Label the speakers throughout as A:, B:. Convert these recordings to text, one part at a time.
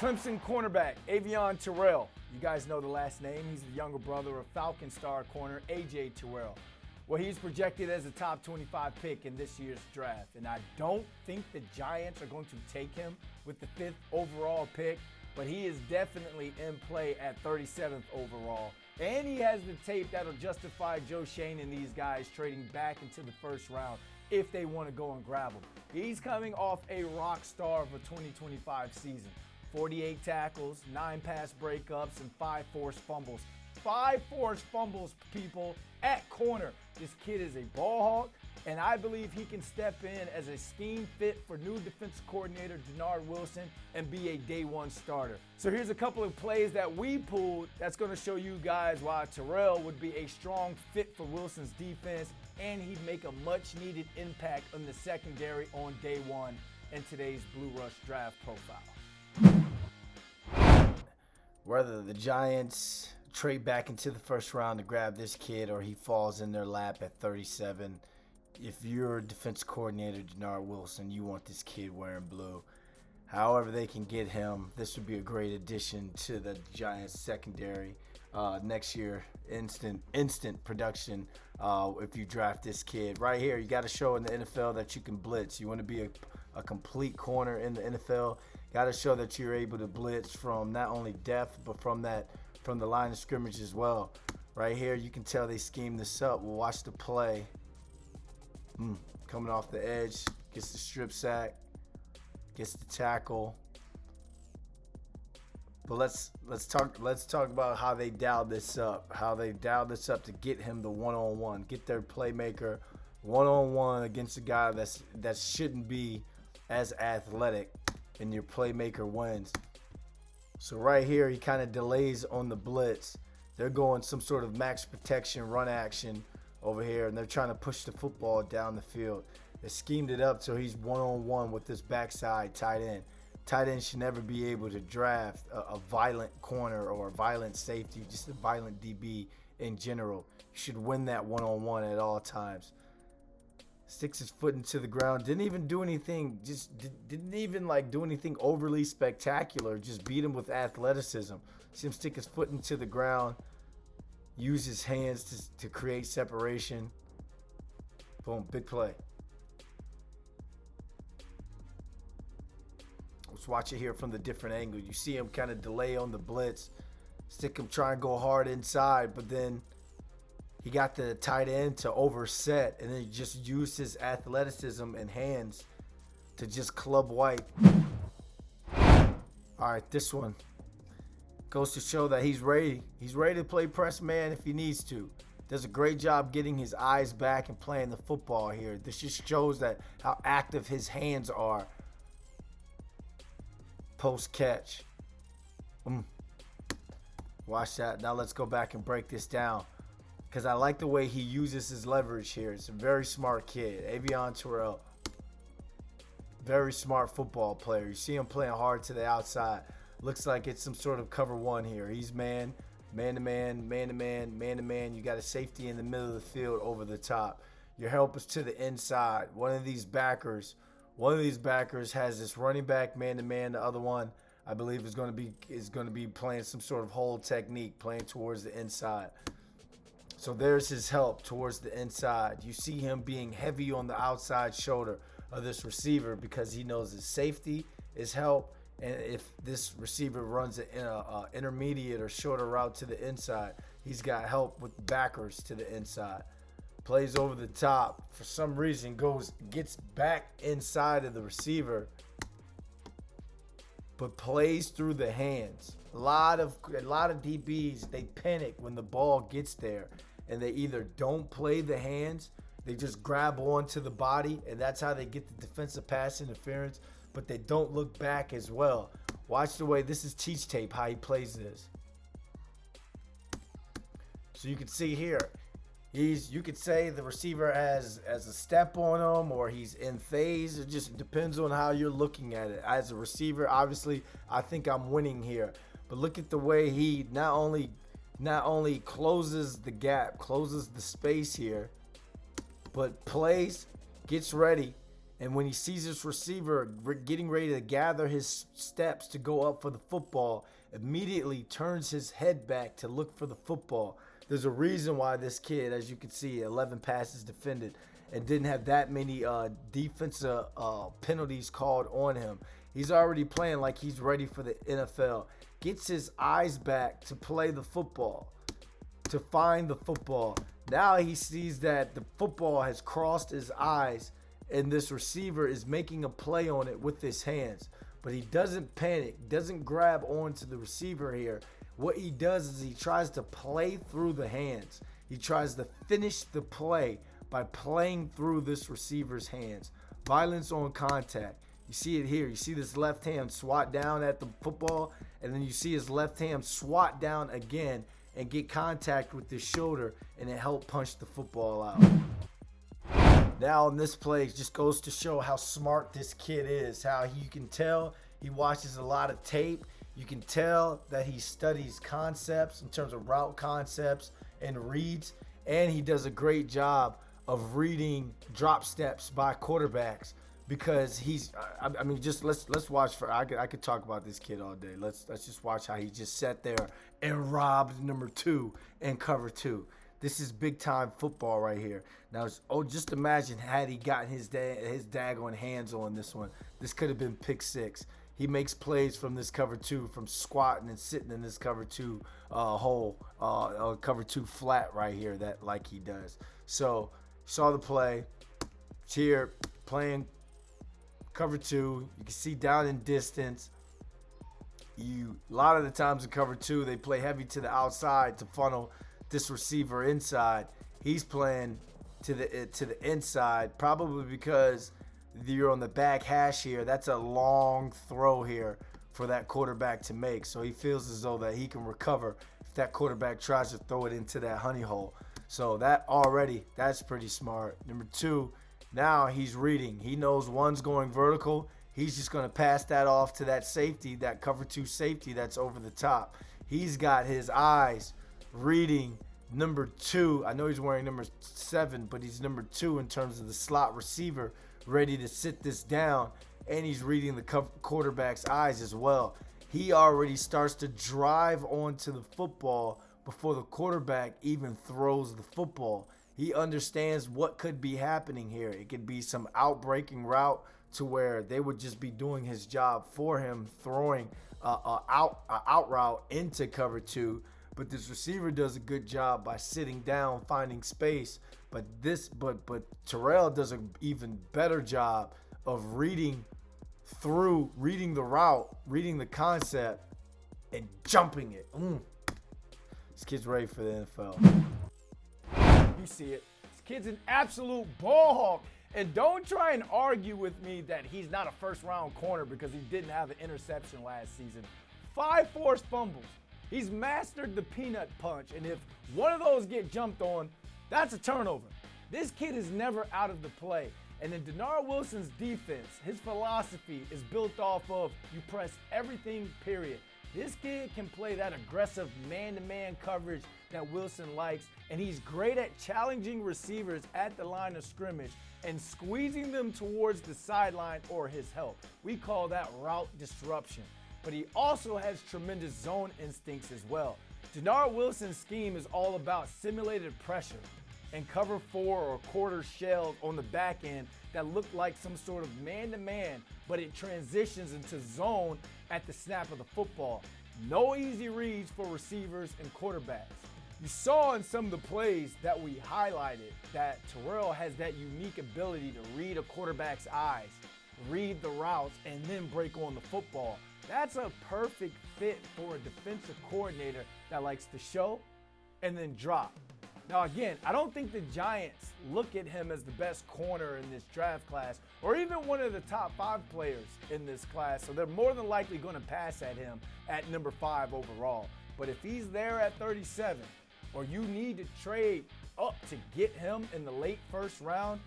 A: Clemson cornerback, Avieon Terrell. You guys know the last name. He's the younger brother of Falcon star corner A.J. Terrell. Well, he's projected as a top 25 pick in this year's draft, and I don't think the Giants are going to take him with the 5th overall pick, but he is definitely in play at 37th overall. And he has the tape that'll justify Joe Shane and these guys trading back into the first round if they want to go and grab him. He's coming off a rock star of a 2025 season. 48 tackles, 9 pass breakups, and 5 forced fumbles. 5 forced fumbles, people, at corner. This kid is a ball hawk, and I believe he can step in as a scheme fit for new defensive coordinator Denard Wilson and be a day one starter. So here's a couple of plays that we pulled that's going to show you guys why Terrell would be a strong fit for Wilson's defense, and he'd make a much needed impact on the secondary on day one in today's Blue Rush draft profile.
B: Whether the Giants trade back into the first round to grab this kid or he falls in their lap at 37, if you're a defense coordinator, Denard Wilson, you want this kid wearing blue. However they can get him, this would be a great addition to the Giants secondary. Next year, instant production if you draft this kid. Right here, you got to show in the NFL that you can blitz. You want to be a complete corner in the NFL. Got to show that you're able to blitz from not only depth, but from the line of scrimmage as well. Right here, you can tell they schemed this up. We'll watch the play. Coming off the edge, gets the strip sack, gets the tackle. But let's talk about how they dialed this up. How they dialed this up to get him the one-on-one, get their playmaker one-on-one against a guy that shouldn't be as athletic, and your playmaker wins. So right here, he kind of delays on the blitz. They're going some sort of max protection run action over here, and they're trying to push the football down the field. They schemed it up so he's one-on-one with this backside tight end. Tight end should never be able to draft a violent corner or a violent safety, just a violent DB in general. You should win that one-on-one at all times. Sticks his foot into the ground. Didn't even do anything. Didn't even do anything overly spectacular. Just beat him with athleticism. See him stick his foot into the ground. Use his hands to create separation. Boom, big play. Let's watch it here from the different angle. You see him kind of delay on the blitz. Stick him, try and go hard inside, but then he got the tight end to overset, and then he just used his athleticism and hands to just club white. All right, this one goes to show that he's ready. He's ready to play press man if he needs to. Does a great job getting his eyes back and playing the football here. This just shows that how active his hands are post catch. Watch that. Now let's go back and break this down, because I like the way he uses his leverage here. It's a very smart kid. Avieon Terrell, very smart football player. You see him playing hard to the outside. Looks like it's some sort of cover one here. He's man to man, man to man, man to man. You got a safety in the middle of the field over the top. Your help is to the inside. One of these backers has this running back man to man. The other one, I believe, is going to be playing some sort of hold technique, playing towards the inside. So there's his help towards the inside. You see him being heavy on the outside shoulder of this receiver because he knows his safety is help. And if this receiver runs an intermediate or shorter route to the inside, he's got help with backers to the inside. Plays over the top. For some reason, gets back inside of the receiver, but plays through the hands. A lot of DBs, they panic when the ball gets there, and they either don't play the hands, they just grab onto the body, and that's how they get the defensive pass interference, but they don't look back as well. Watch the way, this is teach tape, how he plays this. So you can see here, you could say the receiver has a step on him, or he's in phase. It just depends on how you're looking at it. As a receiver, obviously, I think I'm winning here. But look at the way he not only closes the gap, closes the space here, but plays, gets ready, And when he sees this receiver getting ready to gather his steps to go up for the football, immediately turns his head back to look for the football. There's a reason why this kid, as you can see, 11 passes defended and didn't have that many defensive penalties called on him. He's already playing like he's ready for the NFL. Gets his eyes back to play the football, to find the football. Now he sees that the football has crossed his eyes and this receiver is making a play on it with his hands. But he doesn't panic, doesn't grab onto the receiver here. What he does is he tries to play through the hands. He tries to finish the play by playing through this receiver's hands. Violence on contact. You see it here. You see this left hand swat down at the football, and then you see his left hand swat down again and get contact with his shoulder, and it helped punch the football out. Now in this play, it just goes to show how smart this kid is, how you can tell he watches a lot of tape. You can tell that he studies concepts in terms of route concepts and reads, and he does a great job of reading drop steps by quarterbacks. Because he's, I mean, just let's watch for. I could talk about this kid all day. Let's just watch how he just sat there and robbed number 2 and cover 2. This is big time football right here. Now, just imagine had he gotten his daggone hands on this one. This could have been pick 6. He makes plays from this cover 2, from squatting and sitting in this cover 2 hole, cover 2 flat right here, that like he does. So saw the play. It's here playing cover 2, you can see down in distance. A lot of the times in cover 2, they play heavy to the outside to funnel this receiver inside. He's playing to the inside, probably because you're on the back hash here. That's a long throw here for that quarterback to make. So he feels as though that he can recover if that quarterback tries to throw it into that honey hole. So that's pretty smart. Number 2. Now he's reading. He knows one's going vertical. He's just going to pass that off to that safety, that cover 2 safety that's over the top. He's got his eyes reading number 2. I know he's wearing number 7, but he's number 2 in terms of the slot receiver, ready to sit this down. And he's reading the quarterback's eyes as well. He already starts to drive onto the football before the quarterback even throws the football. He understands what could be happening here. It could be some outbreaking route to where they would just be doing his job for him, throwing out route into cover 2. But this receiver does a good job by sitting down, finding space. But Terrell does an even better job of reading the route, reading the concept, and jumping it. This kid's ready for the NFL.
A: You see it. This kid's an absolute ball hawk. And don't try and argue with me that he's not a first-round corner because he didn't have an interception last season. 5 forced fumbles. He's mastered the peanut punch, and if one of those get jumped on, that's a turnover. This kid is never out of the play. And in Denard Wilson's defense, his philosophy is built off of you press everything, period. This kid can play that aggressive man-to-man coverage that Wilson likes, and he's great at challenging receivers at the line of scrimmage and squeezing them towards the sideline or his help. We call that route disruption. But he also has tremendous zone instincts as well. Denard Wilson's scheme is all about simulated pressure and cover 4 or quarter shells on the back end that look like some sort of man-to-man, but it transitions into zone at the snap of the football. No easy reads for receivers and quarterbacks. You saw in some of the plays that we highlighted that Terrell has that unique ability to read a quarterback's eyes, read the routes, and then break on the football. That's a perfect fit for a defensive coordinator that likes to show and then drop. Now again, I don't think the Giants look at him as the best corner in this draft class or even one of the top 5 players in this class, so they're more than likely going to pass at him at number 5 overall. But if he's there at 37 or you need to trade up to get him in the late first round,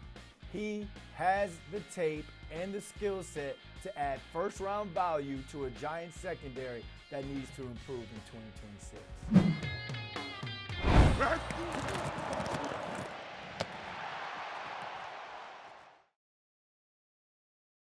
A: he has the tape and the skill set to add first round value to a Giants secondary that needs to improve in 2026.